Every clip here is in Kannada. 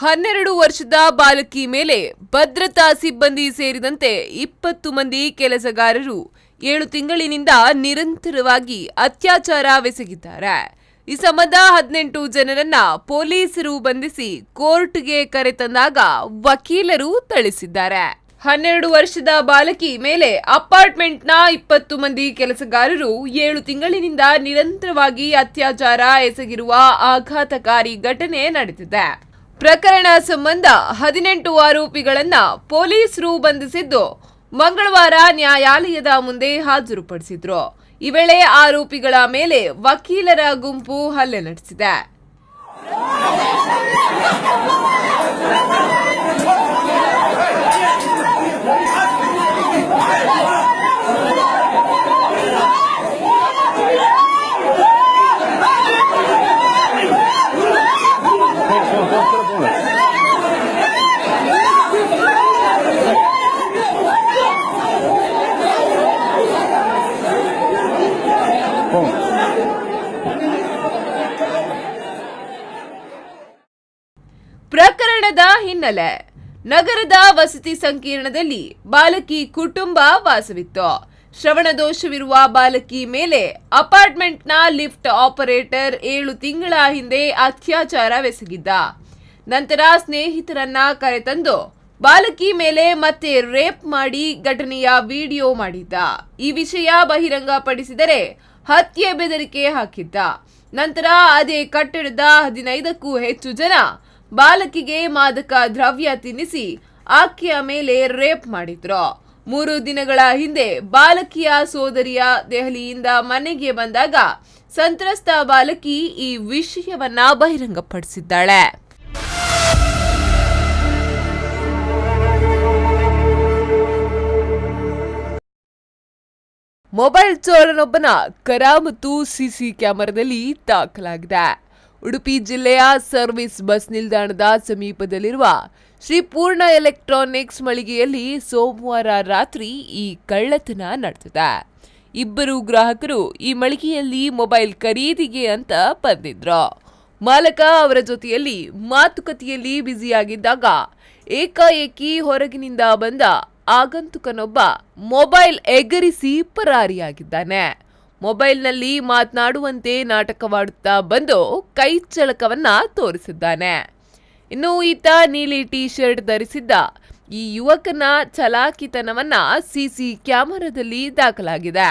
12 ವರ್ಷದ ಬಾಲಕಿ ಮೇಲೆ ಭದ್ರತಾ ಸಿಬ್ಬಂದಿ ಸೇರಿದಂತೆ 20 ಮಂದಿ ಕೆಲಸಗಾರರು 7 ತಿಂಗಳಿನಿಂದ ನಿರಂತರವಾಗಿ ಅತ್ಯಾಚಾರವೆಸಗಿದ್ದಾರೆ. ಈ ಸಂಬಂಧ 18 ಜನರನ್ನ ಪೊಲೀಸರು ಬಂಧಿಸಿ ಕೋರ್ಟ್ಗೆ ಕರೆತಂದಾಗ ವಕೀಲರು ಥಳಿಸಿದ್ದಾರೆ. 12 ವರ್ಷದ ಬಾಲಕಿ ಮೇಲೆ ಅಪಾರ್ಟ್ಮೆಂಟ್ನ 20 ಮಂದಿ ಕೆಲಸಗಾರರು 7 ತಿಂಗಳಿನಿಂದ ನಿರಂತರವಾಗಿ ಅತ್ಯಾಚಾರ ಎಸಗಿರುವ ಆಘಾತಕಾರಿ ಘಟನೆ ನಡೆದಿದೆ. ಪ್ರಕರಣ ಸಂಬಂಧ 18 ಆರೋಪಿಗಳನ್ನ ಪೊಲೀಸರು ಬಂಧಿಸಿದ್ದು ಮಂಗಳವಾರ ನ್ಯಾಯಾಲಯದ ಮುಂದೆ ಹಾಜರುಪಡಿಸಿದ್ರು. ಈ ವೇಳೆ ಆರೋಪಿಗಳ ಮೇಲೆ ವಕೀಲರ ಗುಂಪು ಹಲ್ಲೆ ನಡೆಸಿದೆ. ಪ್ರಕರಣದ ಹಿನ್ನೆಲೆ: ನಗರದ ವಸತಿ ಸಂಕೀರ್ಣದಲ್ಲಿ ಬಾಲಕಿ ಕುಟುಂಬ ವಾಸವಿತ್ತು. ಶ್ರವಣ ದೋಷವಿರುವ ಬಾಲಕಿ ಮೇಲೆ ಅಪಾರ್ಟ್ಮೆಂಟ್ನ ಲಿಫ್ಟ್ ಆಪರೇಟರ್ 7 ತಿಂಗಳ ಹಿಂದೆ ಅತ್ಯಾಚಾರವೆಸಗಿದ್ದ. ನಂತರ ಸ್ನೇಹಿತರನ್ನ ಕರೆತಂದು ಬಾಲಕಿ ಮೇಲೆ ಮತ್ತೆ ರೇಪ್ ಮಾಡಿ ಘಟನೆಯ ವಿಡಿಯೋ ಮಾಡಿದ್ದ. ಈ ವಿಷಯ ಬಹಿರಂಗಪಡಿಸಿದರೆ ಹತ್ಯೆ ಬೆದರಿಕೆ ಹಾಕಿದ್ದ. ನಂತರ ಅದೇ ಕಟ್ಟಡದ 15ಕ್ಕೂ ಹೆಚ್ಚು ಜನ ಬಾಲಕಿಗೆ ಮಾದಕ ದ್ರವ್ಯ ತಿನ್ನಿಸಿ ಆಕೆಯ ಮೇಲೆ ರೇಪ್ ಮಾಡಿದ್ರು. 3 ದಿನಗಳ ಹಿಂದೆ ಬಾಲಕಿಯ ಸೋದರಿಯ ದೆಹಲಿಯಿಂದ ಮನೆಗೆ ಬಂದಾಗ ಸಂತ್ರಸ್ತ ಬಾಲಕಿ ಈ ವಿಷಯವನ್ನ ಬಹಿರಂಗಪಡಿಸಿದ್ದಾಳೆ. ಮೊಬೈಲ್ ಚೋರನೊಬ್ಬನ ಕರಾಮತ್ತು ಸಿಸಿ ಕ್ಯಾಮೆರಾದಲ್ಲಿ ದಾಖಲಾಗಿದೆ. ಉಡುಪಿ ಜಿಲ್ಲೆಯ ಸರ್ವಿಸ್ ಬಸ್ ನಿಲ್ದಾಣದ ಸಮೀಪದಲ್ಲಿರುವ ಶ್ರೀ ಪೂರ್ಣ ಎಲೆಕ್ಟ್ರಾನಿಕ್ಸ್ ಮಳಿಗೆಯಲ್ಲಿ ಸೋಮವಾರ ರಾತ್ರಿ ಈ ಕಳ್ಳತನ ನಡೆದಿದೆ. 2 ಗ್ರಾಹಕರು ಈ ಮಳಿಗೆಯಲ್ಲಿ ಮೊಬೈಲ್ ಖರೀದಿಗೆ ಅಂತ ಬಂದಿದ್ರು. ಮಾಲಕ ಅವರ ಜೊತೆಯಲ್ಲಿ ಮಾತುಕತೆಯಲ್ಲಿ ಬ್ಯುಸಿಯಾಗಿದ್ದಾಗ ಏಕಾಏಕಿ ಹೊರಗಿನಿಂದ ಬಂದ ಆಗಂತುಕನೊಬ್ಬ ಮೊಬೈಲ್ ಎಗರಿಸಿ ಪರಾರಿಯಾಗಿದ್ದಾನೆ. ಮೊಬೈಲ್ನಲ್ಲಿ ಮಾತನಾಡುವಂತೆ ನಾಟಕವಾಡುತ್ತಾ ಬಂದು ಕೈ ಚಳಕವನ್ನ ತೋರಿಸಿದ್ದಾನೆ. ಇನ್ನು ಈತ ನೀಲಿ ಟಿ ಶರ್ಟ್ ಧರಿಸಿದ್ದ ಈ ಯುವಕನ ಚಲಾಕಿತನವನ್ನ ಸಿಸಿ ಕ್ಯಾಮೆರಾದಲ್ಲಿ ದಾಖಲಾಗಿದೆ.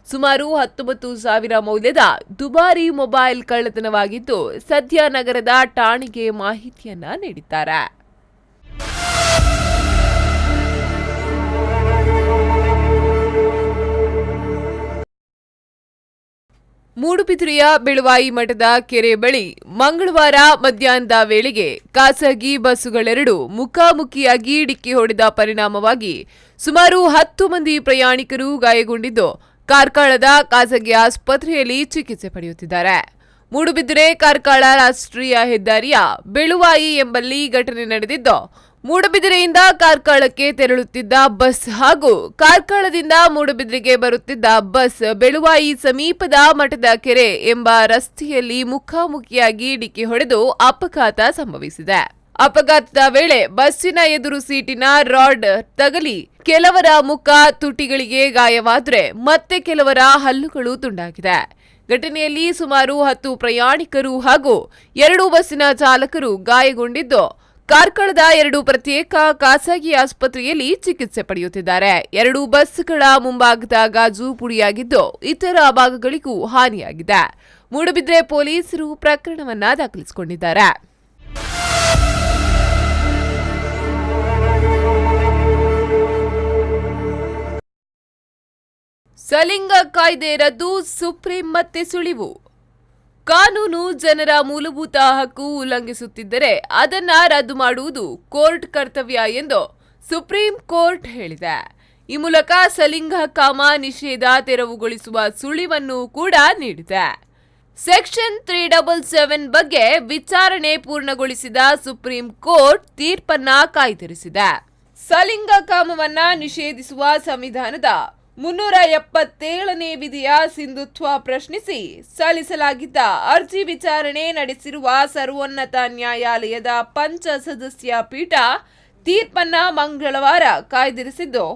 ಸುಮಾರು 19,000 ಮೌಲ್ಯದ ದುಬಾರಿ ಮೊಬೈಲ್ ಕಳ್ಳತನವಾಗಿದ್ದು ಸದ್ಯ ನಗರದ ಠಾಣೆಗೆ ಮಾಹಿತಿಯನ್ನ ನೀಡಿದ್ದಾರೆ. ಮೂಡುಬಿದಿರೆಯ ಬೆಳುವಾಯಿ ಮಠದ ಕೆರೆ ಬಳಿ ಮಂಗಳವಾರ ಮಧ್ಯಾಹ್ನದ ವೇಳೆಗೆ ಖಾಸಗಿ ಬಸ್ಸುಗಳೆರಡು ಮುಖಾಮುಖಿಯಾಗಿ ಡಿಕ್ಕಿ ಹೊಡೆದ ಪರಿಣಾಮವಾಗಿ ಸುಮಾರು 10 ಮಂದಿ ಪ್ರಯಾಣಿಕರು ಗಾಯಗೊಂಡಿದ್ದು ಕಾರ್ಕಳದ ಖಾಸಗಿ ಆಸ್ಪತ್ರೆಯಲ್ಲಿ ಚಿಕಿತ್ಸೆ ಪಡೆಯುತ್ತಿದ್ದಾರೆ. ಮೂಡುಬಿದಿರೆ ಕಾರ್ಕಳ ರಾಷ್ಟ್ರೀಯ ಹೆದ್ದಾರಿಯ ಬೆಳುವಾಯಿ ಎಂಬಲ್ಲಿ ಘಟನೆ ನಡೆದಿದ್ದು, ಮೂಡುಬಿದಿರೆಯಿಂದ ಕಾರ್ಕಳಕ್ಕೆ ತೆರಳುತ್ತಿದ್ದ ಬಸ್ ಹಾಗೂ ಕಾರ್ಕಳದಿಂದ ಮೂಡುಬಿದಿರೆಗೆ ಬರುತ್ತಿದ್ದ ಬಸ್ ಬೆಳುವಾಯಿ ಸಮೀಪದ ಮಠದ ಕೆರೆ ಎಂಬ ರಸ್ತೆಯಲ್ಲಿ ಮುಖಾಮುಖಿಯಾಗಿ ಡಿಕ್ಕಿ ಹೊಡೆದು ಅಪಘಾತ ಸಂಭವಿಸಿದೆ. ಅಪಘಾತದ ವೇಳೆ ಬಸ್ಸಿನ ಎದುರು ಸೀಟಿನ ರಾಡ್ ತಗಲಿ ಕೆಲವರ ಮುಖ ತುಟಿಗಳಿಗೆ ಗಾಯವಾದರೆ ಮತ್ತೆ ಕೆಲವರ ಹಲ್ಲುಗಳು ತುಂಡಾಗಿದೆ. ಘಟನೆಯಲ್ಲಿ ಸುಮಾರು 10 ಪ್ರಯಾಣಿಕರು ಹಾಗೂ 2 ಬಸ್ಸಿನ ಚಾಲಕರು ಗಾಯಗೊಂಡಿದ್ದು ಕಾರ್ಕಳದ 2 ಪ್ರತ್ಯೇಕ ಖಾಸಗಿ ಆಸ್ಪತ್ರೆಯಲ್ಲಿ ಚಿಕಿತ್ಸೆ ಪಡೆಯುತ್ತಿದ್ದಾರೆ. 2 ಬಸ್ಗಳ ಮುಂಭಾಗದ ಗಾಜು ಪುಡಿಯಾಗಿದ್ದು ಇತರ ಭಾಗಗಳಿಗೂ ಹಾನಿಯಾಗಿದೆ. ಮೂಡುಬಿದಿರೆ ಪೊಲೀಸರು ಪ್ರಕರಣವನ್ನ ದಾಖಲಿಸಿಕೊಂಡಿದ್ದಾರೆ. ಸಲಿಂಗ ಕಾಯ್ದೆ ರದ್ದು, ಸುಪ್ರೀಂ ಮತ್ತೆ ಸುಳಿವು. ಕಾನೂನು ಜನರ ಮೂಲಭೂತ ಹಕ್ಕು ಉಲ್ಲಂಘಿಸುತ್ತಿದ್ದರೆ ಅದನ್ನ ರದ್ದು ಮಾಡುವುದು ಕೋರ್ಟ್ ಕರ್ತವ್ಯ ಎಂದು ಸುಪ್ರೀಂ ಕೋರ್ಟ್ ಹೇಳಿದೆ. ಈ ಮೂಲಕ ಸಲಿಂಗಕಾಮ ನಿಷೇಧ ತೆರವುಗೊಳಿಸುವ ಸುಳಿವನ್ನು ಕೂಡ ನೀಡಿದೆ. ಸೆಕ್ಷನ್ 377 ಬಗ್ಗೆ ವಿಚಾರಣೆ ಪೂರ್ಣಗೊಳಿಸಿದ ಸುಪ್ರೀಂ ಕೋರ್ಟ್ ತೀರ್ಪನ್ನ ಕಾಯ್ದಿರಿಸಿದೆ. ಸಲಿಂಗಕಾಮವನ್ನ ನಿಷೇಧಿಸುವ ಸಂವಿಧಾನದ 377ನೇ ವಿಧಿಯ ಸಿಂಧುತ್ವ ಪ್ರಶ್ನಿಸಿ ಸಲ್ಲಿಸಲಾಗಿದ್ದ ಅರ್ಜಿ ವಿಚಾರಣೆ ನಡೆಸಿರುವ ಸರ್ವೋನ್ನತ ನ್ಯಾಯಾಲಯದ ಪಂಚಸದಸ್ಯ ಪೀಠ ತೀರ್ಪನ್ನ ಮಂಗಳವಾರ ಕಾಯ್ದಿರಿಸಿದ್ದು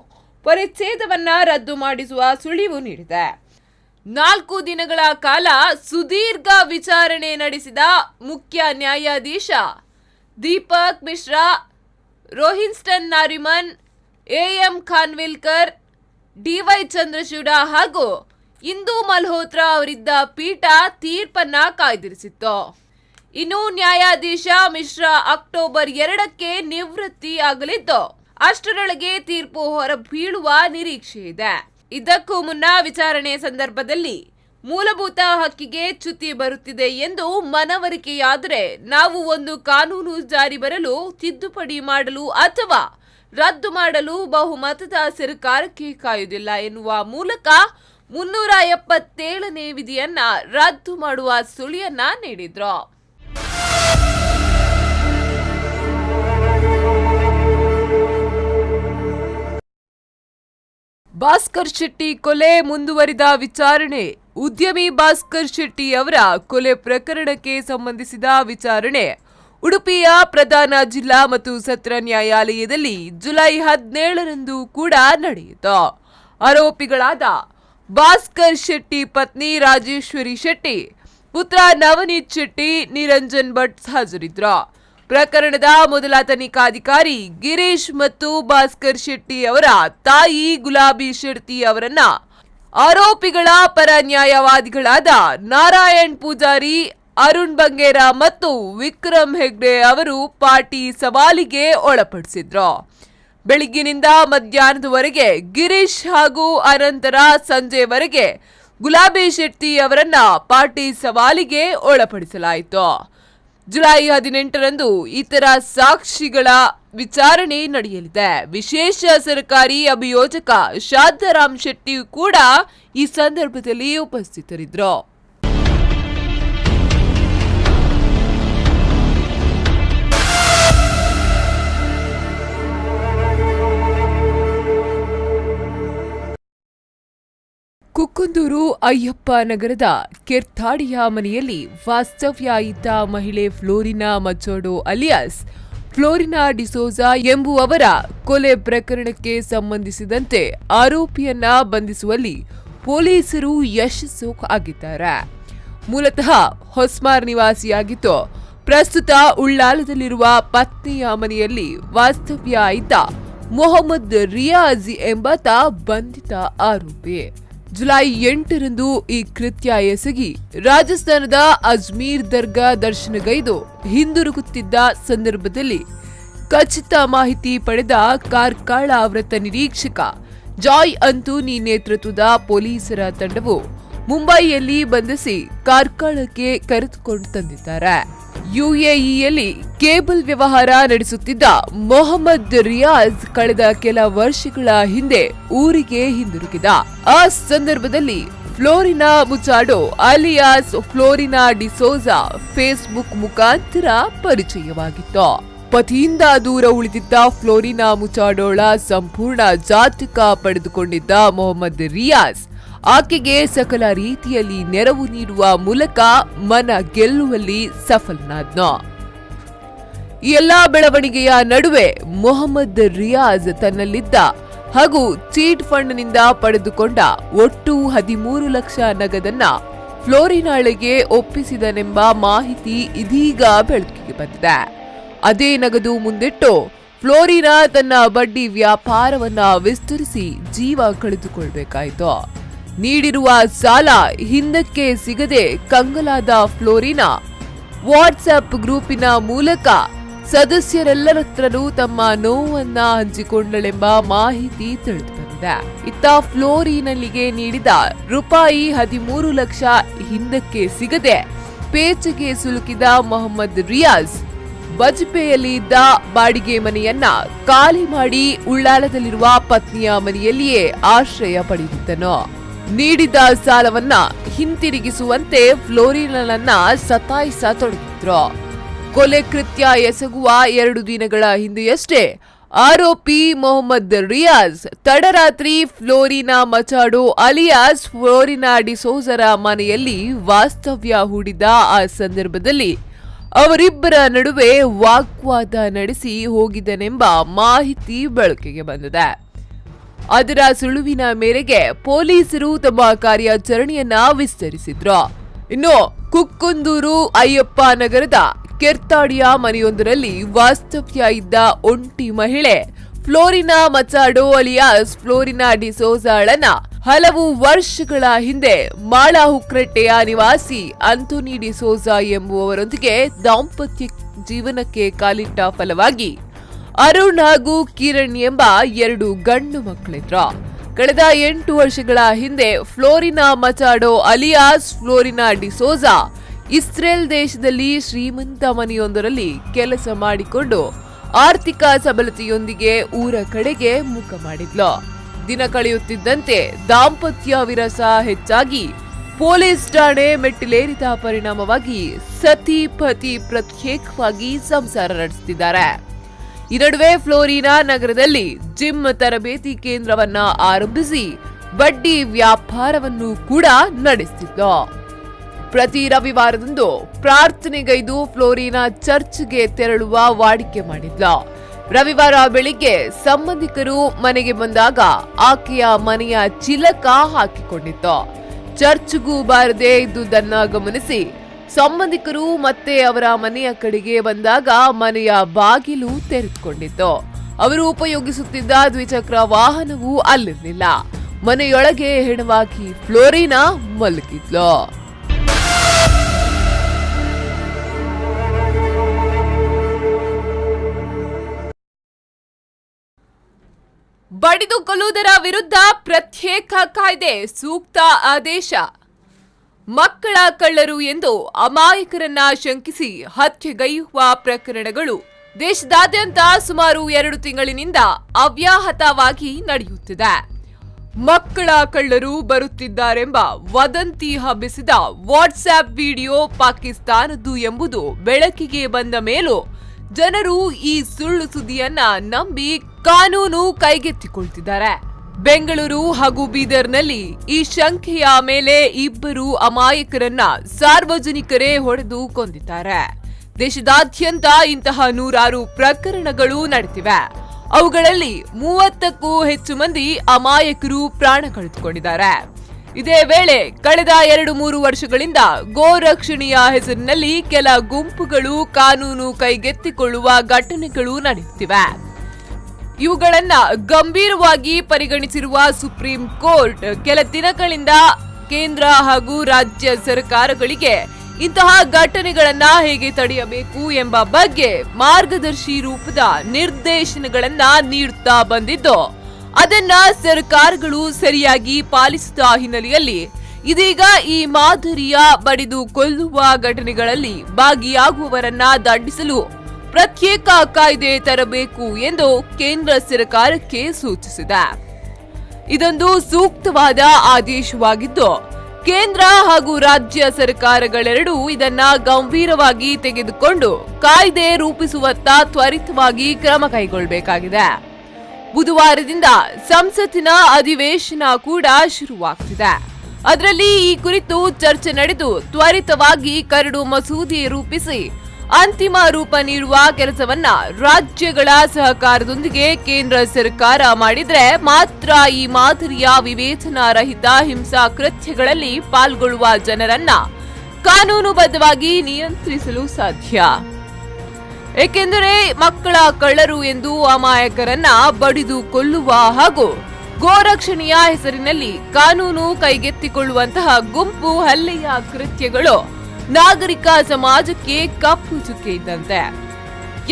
ಪರಿಚ್ಛೇದವನ್ನ ರದ್ದು ಮಾಡಿಸುವ ಸುಳಿವು ನೀಡಿದೆ. 4 ದಿನಗಳ ಕಾಲ ಸುದೀರ್ಘ ವಿಚಾರಣೆ ನಡೆಸಿದ ಮುಖ್ಯ ನ್ಯಾಯಾಧೀಶ ದೀಪಕ್ ಮಿಶ್ರಾ, ರೋಹಿನ್ಸ್ಟನ್ ನಾರಿಮನ್, ಎಎಂ ಖಾನ್ವಿಲ್ಕರ್, ಡಿವೈ ಚಂದ್ರಚೂಡ ಹಾಗೂ ಇಂದು ಮಲ್ಹೋತ್ರಾ ಅವರಿದ್ದ ಪೀಠ ತೀರ್ಪನ್ನ ಕಾಯ್ದಿರಿಸಿತ್ತು. ಇನ್ನು ನ್ಯಾಯಾಧೀಶ ಮಿಶ್ರಾ ಅಕ್ಟೋಬರ್ 2ಕ್ಕೆ ನಿವೃತ್ತಿ ಆಗಲಿದ್ದು ಅಷ್ಟರೊಳಗೆ ತೀರ್ಪು ಹೊರಬೀಳುವ ನಿರೀಕ್ಷೆ ಇದೆ. ಇದಕ್ಕೂ ಮುನ್ನ ವಿಚಾರಣೆ ಸಂದರ್ಭದಲ್ಲಿ ಮೂಲಭೂತ ಹಕ್ಕಿಗೆ ಚ್ಯುತಿ ಬರುತ್ತಿದೆ ಎಂದು ಮನವರಿಕೆಯಾದರೆ ನಾವು ಒಂದು ಕಾನೂನು ಜಾರಿ ಬರಲು, ತಿದ್ದುಪಡಿ ಮಾಡಲು ಅಥವಾ ರದ್ದು ಮಾಡಲು ಬಹುಮತದ ಸರ್ಕಾರಕ್ಕೆ ಕಾಯುವುದಿಲ್ಲ ಎನ್ನುವ ಮೂಲಕ 377ನೇ ವಿಧಿಯನ್ನ ರದ್ದು ಮಾಡುವ ಸುಳಿಯನ್ನ ನೀಡಿದ್ರು. ಭಾಸ್ಕರ್ ಶೆಟ್ಟಿ ಕೊಲೆ ಮುಂದುವರಿದ ವಿಚಾರಣೆ. ಉದ್ಯಮಿ ಭಾಸ್ಕರ್ ಶೆಟ್ಟಿ ಅವರ ಕೊಲೆ ಪ್ರಕರಣಕ್ಕೆ ಸಂಬಂಧಿಸಿದ ವಿಚಾರಣೆ ಉಡುಪಿಯ ಪ್ರಧಾನ ಜಿಲ್ಲಾ ಮತ್ತು ಸತ್ರ ನ್ಯಾಯಾಲಯದಲ್ಲಿ ಜುಲೈ 17ರಂದು ಕೂಡ ನಡೆಯಿತು. ಆರೋಪಿಗಳಾದ ಭಾಸ್ಕರ್ ಶೆಟ್ಟಿ ಪತ್ನಿ ರಾಜೇಶ್ವರಿ ಶೆಟ್ಟಿ, ಪುತ್ರ ನವನೀತ್ ಶೆಟ್ಟಿ, ನಿರಂಜನ್ ಭಟ್ ಹಾಜರಿದ್ರು. ಪ್ರಕರಣದ ಮೊದಲ ತನಿಖಾಧಿಕಾರಿ ಗಿರೀಶ್ ಮತ್ತು ಭಾಸ್ಕರ್ ಶೆಟ್ಟಿ ಅವರ ತಾಯಿ ಗುಲಾಬಿ ಶೆಟ್ಟಿ ಅವರನ್ನ ಆರೋಪಿಗಳ ಪರ ನ್ಯಾಯವಾದಿಗಳಾದ ನಾರಾಯಣ್ ಪೂಜಾರಿ, ಅರುಣ್ ಬಂಗೇರ ಮತ್ತು ವಿಕ್ರಮ್ ಹೆಗ್ಡೆ ಅವರು ಪಾರ್ಟಿ ಸವಾಲಿಗೆ ಒಳಪಡಿಸಿದ್ರು. ಬೆಳಗ್ಗಿನಿಂದ ಮಧ್ಯಾಹ್ನದವರೆಗೆ ಗಿರೀಶ್ ಹಾಗೂ ಅನಂತರ ಸಂಜೆವರೆಗೆ ಗುಲಾಬಿ ಶೆಟ್ಟಿ ಅವರನ್ನ ಪಾರ್ಟಿ ಸವಾಲಿಗೆ ಒಳಪಡಿಸಲಾಯಿತು. ಜುಲೈ 18ರಂದು ಇತರ ಸಾಕ್ಷಿಗಳ ವಿಚಾರಣೆ ನಡೆಯಲಿದೆ. ವಿಶೇಷ ಸರ್ಕಾರಿ ಅಭಿಯೋಜಕ ಶಾಂತಾರಾಮ್ ಶೆಟ್ಟಿ ಕೂಡ ಈ ಸಂದರ್ಭದಲ್ಲಿ ಉಪಸ್ಥಿತರಿದ್ದರು. ಕುಕ್ಕುಂದೂರು ಅಯ್ಯಪ್ಪ ನಗರದ ಕೆರ್ತಾಡಿಯ ಮನೆಯಲ್ಲಿ ವಾಸ್ತವ್ಯ ಇದ್ದ ಮಹಿಳೆ ಫ್ಲೋರಿನಾ ಮಚೋಡೋ ಅಲಿಯಾಸ್ ಫ್ಲೋರಿನಾ ಡಿಸೋಜಾ ಎಂಬುವವರ ಕೊಲೆ ಪ್ರಕರಣಕ್ಕೆ ಸಂಬಂಧಿಸಿದಂತೆ ಆರೋಪಿಯನ್ನ ಬಂಧಿಸುವಲ್ಲಿ ಪೊಲೀಸರು ಯಶಸ್ಸು ಆಗಿದ್ದಾರೆ. ಮೂಲತಃ ಹೊಸ್ಮಾರ್ ನಿವಾಸಿಯಾಗಿದ್ದು ಪ್ರಸ್ತುತ ಉಳ್ಳಾಲದಲ್ಲಿರುವ ಪತ್ನಿಯ ಮನೆಯಲ್ಲಿ ವಾಸ್ತವ್ಯ ಇದ್ದ ಮೊಹಮ್ಮದ್ ರಿಯಾಜ್ ಎಂಬಾತ ಬಂಧಿತ ಆರೋಪಿ. ಜುಲೈ 8ರಂದು ಈ ಕೃತ್ಯ ಎಸಗಿ ರಾಜಸ್ಥಾನದ ಅಜ್ಮೀರ್ ದರ್ಗಾ ದರ್ಶನಗೈದು ಹಿಂದಿರುಗುತ್ತಿದ್ದ ಸಂದರ್ಭದಲ್ಲಿ ಖಚಿತ ಮಾಹಿತಿ ಪಡೆದ ಕಾರ್ಕಳ ವೃತ್ತ ನಿರೀಕ್ಷಕ ಜಾಯ್ ಅಂತೋನಿ ನೇತೃತ್ವದ ಪೊಲೀಸರ ತಂಡವು ಮುಂಬೈಯಲ್ಲಿ ಬಂಧಿಸಿ ಕಾರ್ಕಳಕ್ಕೆ ಕರೆದುಕೊಂಡು ತಂದಿದ್ದಾರೆ. ಯುಎಇಯಲ್ಲಿ ಕೇಬಲ್ ವ್ಯವಹಾರ ನಡೆಸುತ್ತಿದ್ದ ಮೊಹಮ್ಮದ್ ರಿಯಾಜ್ ಕಳೆದ ಕೆಲ ವರ್ಷಗಳ ಹಿಂದೆ ಊರಿಗೆ ಹಿಂದಿರುಗಿದ. ಆ ಸಂದರ್ಭದಲ್ಲಿ ಫ್ಲೋರಿನಾ ಮುಚಾಡೋ ಅಲಿಯಾಸ್ ಫ್ಲೋರಿನಾ ಡಿಸೋಜಾ ಫೇಸ್ಬುಕ್ ಮುಖಾಂತರ ಪರಿಚಯವಾಗಿತ್ತು. ಪತಿಯಿಂದ ದೂರ ಉಳಿದಿದ್ದ ಫ್ಲೋರಿನಾ ಮುಚಾಡೋಳ ಸಂಪೂರ್ಣ ಜಾತಕ ಪಡೆದುಕೊಂಡಿದ್ದ ಮೊಹಮ್ಮದ್ ರಿಯಾಜ್ ಆಕೆಗೆ ಸಕಲ ರೀತಿಯಲ್ಲಿ ನೆರವು ನೀಡುವ ಮೂಲಕ ಮನ ಗೆಲ್ಲುವಲ್ಲಿ ಸಫಲನಾದ್ನು. ಈ ಎಲ್ಲಾ ಬೆಳವಣಿಗೆಯ ನಡುವೆ ಮೊಹಮ್ಮದ್ ರಿಯಾಜ್ ತನ್ನಲ್ಲಿದ್ದ ಹಾಗೂ ಚೀಟ್ ಫಂಡ್ನಿಂದ ಪಡೆದುಕೊಂಡ ಒಟ್ಟು 13 ಲಕ್ಷ ನಗದನ್ನ ಫ್ಲೋರಿನಾಳಿಗೆ ಒಪ್ಪಿಸಿದನೆಂಬ ಮಾಹಿತಿ ಇದೀಗ ಬೆಳಕಿಗೆ ಬಂದಿದೆ. ಅದೇ ನಗದು ಮುಂದಿಟ್ಟು ಫ್ಲೋರಿನಾ ತನ್ನ ಬಡ್ಡಿ ವ್ಯಾಪಾರವನ್ನ ವಿಸ್ತರಿಸಿ ಜೀವ ಕಳೆದುಕೊಳ್ಬೇಕಾಯಿತು. ನೀಡಿರುವ ಸಾಲ ಹಿಂದಕ್ಕೆ ಸಿಗದೆ ಕಂಗಲಾದ ಫ್ಲೋರಿನಾ ವಾಟ್ಸ್ಆಪ್ ಗ್ರೂಪಿನ ಮೂಲಕ ಸದಸ್ಯರೆಲ್ಲರತ್ರನೂ ತಮ್ಮ ನೋವನ್ನ ಹಂಚಿಕೊಂಡಳೆಂಬ ಮಾಹಿತಿ ತಿಳಿದು ಬಂದಿದೆ. ಇತ್ತ ಫ್ಲೋರಿನಲ್ಲಿಗೆ ನೀಡಿದ ರೂಪಾಯಿ 13 ಲಕ್ಷ ಹಿಂದಕ್ಕೆ ಸಿಗದೆ ಪೇಚಿಗೆ ಸಿಲುಕಿದ ಮೊಹಮ್ಮದ್ ರಿಯಾಜ್ ಬಜ್ಪೆಯಲ್ಲಿ ಇದ್ದ ಬಾಡಿಗೆ ಮನೆಯನ್ನ ಖಾಲಿ ಮಾಡಿ ಉಳ್ಳಾಲದಲ್ಲಿರುವ ಪತ್ನಿಯ ಮನೆಯಲ್ಲಿಯೇ ಆಶ್ರಯ ಪಡೆದಿದ್ದನು. ನೀಡಿದ ಸಾಲವನ್ನ ಹಿಂತಿರುಗಿಸುವಂತೆ ಫ್ಲೋರಿನನ್ನ ಸತಾಯಿಸತೊಡಗಿದ್ರು. ಕೊಲೆ ಕೃತ್ಯ ಎಸಗುವ 2 ದಿನಗಳ ಹಿಂದೆಯಷ್ಟೇ ಆರೋಪಿ ಮೊಹಮ್ಮದ್ ರಿಯಾಜ್ ತಡರಾತ್ರಿ ಫ್ಲೋರಿನಾ ಮಚಾಡೋ ಅಲಿಯಾಸ್ ಫ್ಲೋರಿನಾ ಡಿಸೋಜರ ಮನೆಯಲ್ಲಿ ವಾಸ್ತವ್ಯ ಹೂಡಿದ ಆ ಸಂದರ್ಭದಲ್ಲಿ ಅವರಿಬ್ಬರ ನಡುವೆ ವಾಗ್ವಾದ ನಡೆಸಿ ಹೋಗಿದನೆಂಬ ಮಾಹಿತಿ ಬೆಳಕಿಗೆ ಬಂದಿದೆ. ಅದರ ಸುಳುವಿನ ಮೇರೆಗೆ ಪೊಲೀಸರು ತಮ್ಮ ಕಾರ್ಯಾಚರಣೆಯನ್ನ ವಿಸ್ತರಿಸಿದ್ರು. ಇನ್ನು ಕುಕ್ಕುಂದೂರು ಅಯ್ಯಪ್ಪ ನಗರದ ಕೆರ್ತಾಡಿಯ ಮನೆಯೊಂದರಲ್ಲಿ ವಾಸ್ತವ್ಯ ಇದ್ದ ಒಂಟಿ ಮಹಿಳೆ ಫ್ಲೋರಿನಾ ಮಚಾಡೋ ಅಲಿಯಾಸ್ ಫ್ಲೋರಿನಾ ಡಿಸೋಜಾಳನ್ನ ಹಲವು ವರ್ಷಗಳ ಹಿಂದೆ ಮಾಳಹುಕ್ರೆಟ್ಟೆಯ ನಿವಾಸಿ ಆಂಟೋನಿ ಡಿಸೋಜಾ ಎಂಬುವವರೊಂದಿಗೆ ದಾಂಪತ್ಯ ಜೀವನಕ್ಕೆ ಕಾಲಿಟ್ಟ ಫಲವಾಗಿ ಅರುಣ್ ಹಾಗೂ ಕಿರಣ್ ಎಂಬ 2 ಗಂಡು ಮಕ್ಕಳಿದ್ರು. ಕಳೆದ 8 ವರ್ಷಗಳ ಹಿಂದೆ ಫ್ಲೋರಿನಾ ಮಚಾಡೋ ಅಲಿಯಾಸ್ ಫ್ಲೋರಿನಾ ಡಿಸೋಜಾ ಇಸ್ರೇಲ್ ದೇಶದಲ್ಲಿ ಶ್ರೀಮಂತ ಮನೆಯೊಂದರಲ್ಲಿ ಕೆಲಸ ಮಾಡಿಕೊಂಡು ಆರ್ಥಿಕ ಸಬಲತೆಯೊಂದಿಗೆ ಊರ ಕಡೆಗೆ ಮುಖ ಮಾಡಿದ್ಲು. ದಿನ ಕಳೆಯುತ್ತಿದ್ದಂತೆ ದಾಂಪತ್ಯ ವಿರಸ ಹೆಚ್ಚಾಗಿ ಪೊಲೀಸ್ ಠಾಣೆ ಮೆಟ್ಟಿಲೇರಿದ ಪರಿಣಾಮವಾಗಿ ಸತಿ ಪತಿ ಪ್ರತ್ಯೇಕವಾಗಿ ಸಂಸಾರ ನಡೆಸುತ್ತಿದ್ದಾರೆ. ಈ ನಡುವೆ ಫ್ಲೋರಿನಾ ನಗರದಲ್ಲಿ ಜಿಮ್ ತರಬೇತಿ ಕೇಂದ್ರವನ್ನ ಆರಂಭಿಸಿ ಬಡ್ಡಿ ವ್ಯಾಪಾರವನ್ನು ಕೂಡ ನಡೆಸುತ್ತಿದ್ದು. ಪ್ರತಿ ರವಿವಾರದಂದು ಪ್ರಾರ್ಥನೆಗೈದು ಫ್ಲೋರಿನಾ ಚರ್ಚ್ಗೆ ತೆರಳುವ ವಾಡಿಕೆ ಮಾಡಿದ್ಲು. ರವಿವಾರ ಬೆಳಿಗ್ಗೆ ಸಂಬಂಧಿಕರು ಮನೆಗೆ ಬಂದಾಗ ಆಕೆಯ ಮನೆಯ ಚಿಲಕ ಹಾಕಿಕೊಂಡಿತ್ತು. ಚರ್ಚ್ಗೂ ಬಾರದೆ ಇದ್ದುದನ್ನ ಗಮನಿಸಿ ಸಂಬಂಧಿಕರು ಮತ್ತೆ ಅವರ ಮನೆಯ ಕಡೆಗೆ ಬಂದಾಗ ಮನೆಯ ಬಾಗಿಲು ತೆರೆದುಕೊಂಡಿತ್ತು. ಅವರು ಉಪಯೋಗಿಸುತ್ತಿದ್ದ ದ್ವಿಚಕ್ರ ವಾಹನವೂ ಅಲ್ಲಿರಲಿಲ್ಲ. ಮನೆಯೊಳಗೆ ಹೆಣವಾಗಿ ಫ್ಲೋರಿನಾ ಮಲಗಿದ್ಲು. ಬಡಿದು ಕೊಲ್ಲುವುದರ ವಿರುದ್ಧ ಪ್ರತ್ಯೇಕ ಕಾಯ್ದೆ, ಸೂಕ್ತ ಆದೇಶ. ಮಕ್ಕಳ ಕಳ್ಳರು ಎಂದು ಅಮಾಯಕರನ್ನ ಶಂಕಿಸಿ ಹತ್ಯೆಗೈಯುವ ಪ್ರಕರಣಗಳು ದೇಶದಾದ್ಯಂತ ಸುಮಾರು 2 ತಿಂಗಳಿನಿಂದ ಅವ್ಯಾಹತವಾಗಿ ನಡೆಯುತ್ತಿದೆ. ಮಕ್ಕಳ ಕಳ್ಳರು ಬರುತ್ತಿದ್ದಾರೆಂಬ ವದಂತಿ ಹಬ್ಬಿಸಿದ ವಾಟ್ಸ್ಆಪ್ ವಿಡಿಯೋ ಪಾಕಿಸ್ತಾನದ್ದು ಎಂಬುದು ಬೆಳಕಿಗೆ ಬಂದ ಮೇಲೂ ಜನರು ಈ ಸುಳ್ಳು ಸುದ್ದಿಯನ್ನ ನಂಬಿ ಕಾನೂನು ಕೈಗೆತ್ತಿಕೊಳ್ತಿದ್ದಾರೆ. ಬೆಂಗಳೂರು ಹಾಗೂ ಬೀದರ್ನಲ್ಲಿ ಈ ಶಂಕೆಯ ಮೇಲೆ 2 ಅಮಾಯಕರನ್ನ ಸಾರ್ವಜನಿಕರೇ ಹೊಡೆದು ಕೊಂದಿದ್ದಾರೆ. ದೇಶದಾದ್ಯಂತ ಇಂತಹ 100 ಪ್ರಕರಣಗಳು ನಡೆದಿವೆ. ಅವುಗಳಲ್ಲಿ 30ಕ್ಕೂ ಹೆಚ್ಚು ಮಂದಿ ಅಮಾಯಕರು ಪ್ರಾಣ ಕಳೆದುಕೊಂಡಿದ್ದಾರೆ. ಇದೇ ವೇಳೆ ಕಳೆದ 2-3 ವರ್ಷಗಳಿಂದ ಗೋರಕ್ಷಣೆಯ ಹೆಸರಿನಲ್ಲಿ ಕೆಲ ಗುಂಪುಗಳು ಕಾನೂನು ಕೈಗೆತ್ತಿಕೊಳ್ಳುವ ಘಟನೆಗಳು ನಡೆಯುತ್ತಿವೆ. ಇವುಗಳನ್ನ ಗಂಭೀರವಾಗಿ ಪರಿಗಣಿಸಿರುವ ಸುಪ್ರೀಂ ಕೋರ್ಟ್ ಕೆಲ ದಿನಗಳಿಂದ ಕೇಂದ್ರ ಹಾಗೂ ರಾಜ್ಯ ಸರ್ಕಾರಗಳಿಗೆ ಇಂತಹ ಘಟನೆಗಳನ್ನ ಹೇಗೆ ತಡೆಯಬೇಕು ಎಂಬ ಬಗ್ಗೆ ಮಾರ್ಗದರ್ಶಿ ರೂಪದ ನಿರ್ದೇಶನಗಳನ್ನ ನೀಡುತ್ತಾ ಬಂದಿದ್ದು, ಅದನ್ನ ಸರ್ಕಾರಗಳು ಸರಿಯಾಗಿ ಪಾಲಿಸಿದ ಹಿನ್ನೆಲೆಯಲ್ಲಿ ಇದೀಗ ಈ ಮಾದರಿಯ ಬಡಿದು ಕೊಲ್ಲುವ ಘಟನೆಗಳಲ್ಲಿ ಭಾಗಿಯಾಗುವವರನ್ನ ದಂಡಿಸಲು ಪ್ರತ್ಯೇಕ ಕಾಯ್ದೆ ತರಬೇಕು ಎಂದು ಕೇಂದ್ರ ಸರ್ಕಾರಕ್ಕೆ ಸೂಚಿಸಿದೆ. ಇದೊಂದು ಸೂಕ್ತವಾದ ಆದೇಶವಾಗಿದ್ದು, ಕೇಂದ್ರ ಹಾಗೂ ರಾಜ್ಯ ಸರ್ಕಾರಗಳೆರಡೂ ಇದನ್ನ ಗಂಭೀರವಾಗಿ ತೆಗೆದುಕೊಂಡು ಕಾಯ್ದೆ ರೂಪಿಸುವತ್ತ ತ್ವರಿತವಾಗಿ ಕ್ರಮ ಕೈಗೊಳ್ಳಬೇಕಾಗಿದೆ. ಬುಧವಾರದಿಂದ ಸಂಸತ್ತಿನ ಅಧಿವೇಶನ ಕೂಡ ಶುರುವಾಗ್ತಿದೆ. ಅದರಲ್ಲಿ ಈ ಕುರಿತು ಚರ್ಚೆ ನಡೆದು ತ್ವರಿತವಾಗಿ ಕರಡು ಮಸೂದೆ ರೂಪಿಸಿ ಅಂತಿಮ ರೂಪ ನೀಡುವ ಕೆಲಸವನ್ನ ರಾಜ್ಯಗಳ ಸಹಕಾರದೊಂದಿಗೆ ಕೇಂದ್ರ ಸರ್ಕಾರ ಮಾಡಿದ್ರೆ ಮಾತ್ರ ಈ ಮಾದರಿಯ ವಿವೇಚನಾರಹಿತ ಹಿಂಸಾ ಕೃತ್ಯಗಳಲ್ಲಿ ಪಾಲ್ಗೊಳ್ಳುವ ಜನರನ್ನ ಕಾನೂನುಬದ್ಧವಾಗಿ ನಿಯಂತ್ರಿಸಲು ಸಾಧ್ಯ. ಏಕೆಂದರೆ ಮಕ್ಕಳ ಕಳ್ಳರು ಎಂದು ಅಮಾಯಕರನ್ನ ಬಡಿದು ಕೊಲ್ಲುವ ಹಾಗೂ ಗೋರಕ್ಷಣೆಯ ಹೆಸರಿನಲ್ಲಿ ಕಾನೂನು ಕೈಗೆತ್ತಿಕೊಳ್ಳುವಂತಹ ಗುಂಪು ಹಲ್ಲೆಯ ಕೃತ್ಯಗಳು ನಾಗರಿಕ ಸಮಾಜಕ್ಕೆ ಕಪ್ಪು ಚುಕ್ಕೆ ಇದ್ದಂತೆ.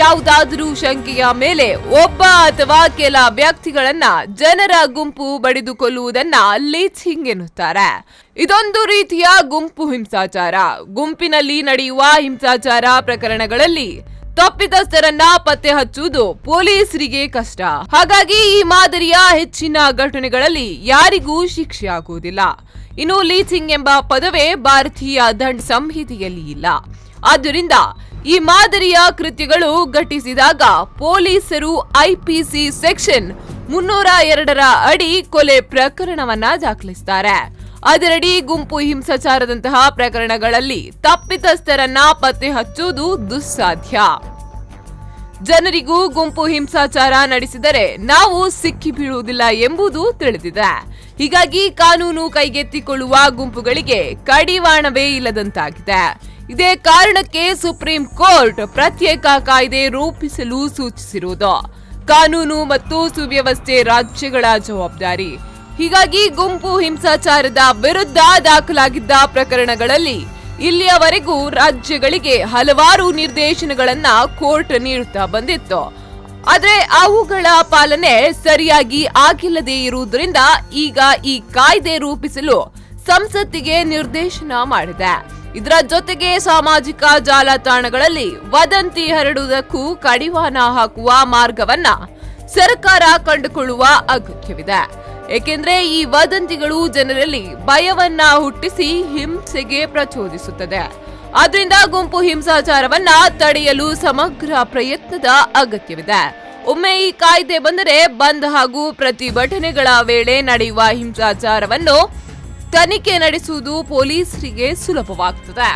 ಯಾವುದಾದರೂ ಶಂಕೆಯ ಮೇಲೆ ಒಬ್ಬ ಅಥವಾ ಕೆಲ ವ್ಯಕ್ತಿಗಳನ್ನ ಜನರ ಗುಂಪು ಬಡಿದು ಕೊಲ್ಲುವುದನ್ನ ಲೀಚಿಂಗ್ ಎನ್ನುತ್ತಾರೆ. ಇದೊಂದು ರೀತಿಯ ಗುಂಪು ಹಿಂಸಾಚಾರ. ಗುಂಪಿನಲ್ಲಿ ನಡೆಯುವ ಹಿಂಸಾಚಾರ ಪ್ರಕರಣಗಳಲ್ಲಿ ತಪ್ಪಿತಸ್ಥರನ್ನ ಪತ್ತೆ ಹಚ್ಚುವುದು ಪೊಲೀಸರಿಗೆ ಕಷ್ಟ. ಹಾಗಾಗಿ ಈ ಮಾದರಿಯ ಹೆಚ್ಚಿನ ಘಟನೆಗಳಲ್ಲಿ ಯಾರಿಗೂ ಶಿಕ್ಷೆ ಆಗುವುದಿಲ್ಲ. ಇನ್ನು ಲೀಚಿಂಗ್ ಎಂಬ ಪದವೇ ಭಾರತೀಯ ದಂಡ ಸಂಹಿತೆಯಲ್ಲಿ ಇಲ್ಲ. ಆದ್ದರಿಂದ ಈ ಮಾದರಿಯ ಕೃತ್ಯಗಳು ಘಟಿಸಿದಾಗ ಪೊಲೀಸರು ಐಪಿಸಿ ಸೆಕ್ಷನ್ 302 ಅಡಿ ಕೊಲೆ ಪ್ರಕರಣವನ್ನ ದಾಖಲಿಸುತ್ತಾರೆ. ಅದರಡಿ ಗುಂಪು ಹಿಂಸಾಚಾರದಂತಹ ಪ್ರಕರಣಗಳಲ್ಲಿ ತಪ್ಪಿತಸ್ಥರನ್ನ ಪತ್ತೆ ಹಚ್ಚುವುದು ದುಸ್ಸಾಧ್ಯ. ಜನರಿಗೂ ಗುಂಪು ಹಿಂಸಾಚಾರ ನಡೆಸಿದರೆ ನಾವು ಸಿಕ್ಕಿ ಬೀಳುವುದಿಲ್ಲ ಎಂಬುದು ತಿಳಿದಿದೆ. ಹೀಗಾಗಿ ಕಾನೂನು ಕೈಗೆತ್ತಿಕೊಳ್ಳುವ ಗುಂಪುಗಳಿಗೆ ಕಡಿವಾಣವೇ ಇಲ್ಲದಂತಾಗಿದೆ. ಇದೇ ಕಾರಣಕ್ಕೆ ಸುಪ್ರೀಂ ಕೋರ್ಟ್ ಪ್ರತ್ಯೇಕ ಕಾಯ್ದೆ ರೂಪಿಸಲು ಸೂಚಿಸಿರುವುದು. ಕಾನೂನು ಮತ್ತು ಸುವ್ಯವಸ್ಥೆ ರಾಜ್ಯಗಳ ಜವಾಬ್ದಾರಿ. ಹೀಗಾಗಿ ಗುಂಪು ಹಿಂಸಾಚಾರದ ವಿರುದ್ಧ ದಾಖಲಾಗಿದ್ದ ಪ್ರಕರಣಗಳಲ್ಲಿ ಇಲ್ಲಿಯವರೆಗೂ ರಾಜ್ಯಗಳಿಗೆ ಹಲವಾರು ನಿರ್ದೇಶನಗಳನ್ನ ಕೋರ್ಟ್ ನೀಡುತ್ತಾ ಬಂದಿತ್ತು. ಆದ್ರೆ ಅವುಗಳ ಪಾಲನೆ ಸರಿಯಾಗಿ ಆಗಿಲ್ಲದೆ ಇರುವುದರಿಂದ ಈಗ ಈ ಕಾಯ್ದೆ ರೂಪಿಸಲು ಸಂಸತ್ತಿಗೆ ನಿರ್ದೇಶನ ಮಾಡಿದೆ. ಇದರ ಜೊತೆಗೆ ಸಾಮಾಜಿಕ ಜಾಲತಾಣಗಳಲ್ಲಿ ವದಂತಿ ಹರಡುವುದಕ್ಕೂ ಕಡಿವಾಣ ಹಾಕುವ ಮಾರ್ಗವನ್ನ ಸರ್ಕಾರ ಕಂಡುಕೊಳ್ಳುವ ಅಗತ್ಯವಿದೆ. ಏಕೆಂದ್ರೆ ಈ ವದಂತಿಗಳು ಜನರಲ್ಲಿ ಭಯವನ್ನ ಹುಟ್ಟಿಸಿ ಹಿಂಸೆಗೆ ಪ್ರಚೋದಿಸುತ್ತದೆ. ಆದ್ರಿಂದ ಗುಂಪು ಹಿಂಸಾಚಾರವನ್ನ ತಡೆಯಲು ಸಮಗ್ರ ಪ್ರಯತ್ನದ ಅಗತ್ಯವಿದೆ. ಒಮ್ಮೆ ಈ ಕಾಯ್ದೆ ಬಂದರೆ ಬಂದ್ ಹಾಗೂ ಪ್ರತಿಭಟನೆಗಳ ವೇಳೆ ನಡೆಯುವ ಹಿಂಸಾಚಾರವನ್ನು ತನಿಖೆ ನಡೆಸುವುದು ಪೊಲೀಸರಿಗೆ ಸುಲಭವಾಗುತ್ತದೆ.